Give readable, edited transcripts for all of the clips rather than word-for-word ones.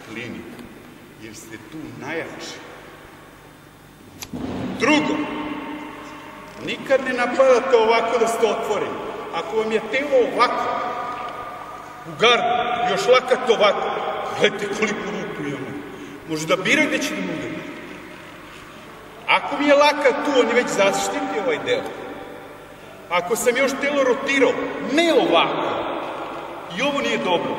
klini, jer ste tu najjači. Drugo, nikad ne napadate ovako da ste otvoreni. Ako vam je telo ovako, u gardu, još lakat ovako, gledajte koliko ruku imamo. Može da bira gde će da mu udari. Ako mi je lakat tu, on je već zaštitio ovaj deo. Ako sam još telo rotirao, ne ovako, i ovo nije dobro.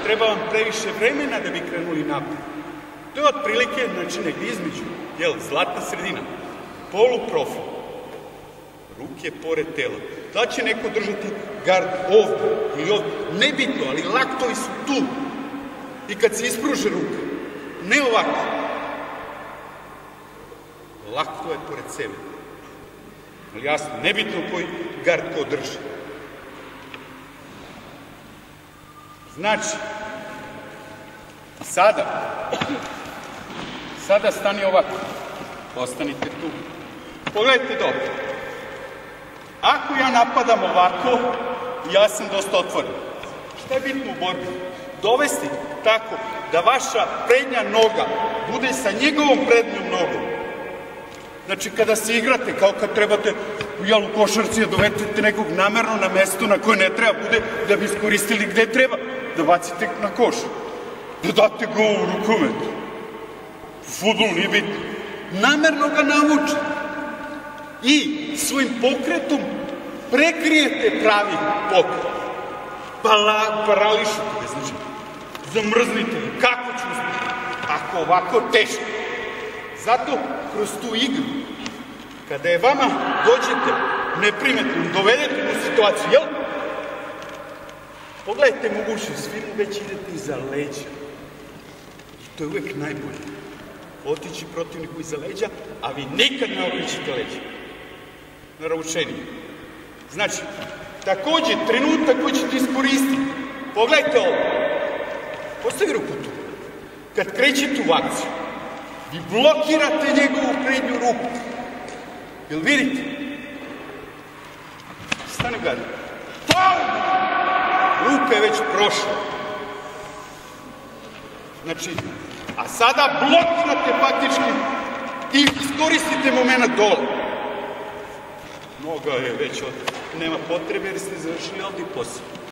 Treba vam previše vremena da bi krenuli napred. To je otprilike, znači negdje između, zlatna sredina, poluprofil, ruke pored tela. Da će neko držati gard ovdje ili ovdje, nebitno, ali laktovi su tu. I kad se ispruže ruke, ne ovako. Laktove pored sebe. Ali jasno, nebitno koji gard ko drži. Znači, sada stani ovako. Ostanite tu. Pogledajte dobro. Ako ja napadam ovako, ja sam dosta otvoren. Šta je bitno u borbi? Dovesti tako da vaša prednja noga bude sa njegovom prednjom nogom. Znači, kada se igrate, kao kad trebate u košarci da dovedete nekog namerno na mesto na koje ne treba bude, da bi iskoristili gde treba, da bacite na koš. Da date go u rukomet. U fudbalu nije bitno. Namerno ga navučete. I svojim pokretom prekrijete pravi pokret. Parališite ga, znači, zamrznite ga. Kako ću uspjeti? Ako ovako, teško. Zato, kroz tu igru, kada je vama dođete neprimetno, dovedete u situaciju, jel? Pogledajte mogućnost, vi već idete iza leđa. I to je uvek najbolje. Otići protivniku iza leđa, a vi nikad ne okrećete leđa. Naravčenije. Znači, takođe, trenutak koji ćete iskoristiti. Pogledajte ovo. Postavi ruku tu. Kad krećete u akciju, vi blokirate njegovu prednju ruku. Jel vidite? Stani gledaj. Ruka je već prošla. Znači, a sada blokirate faktički i iskoristite moment dole. Noga je već nema potrebe jer ste završili ovdje posao.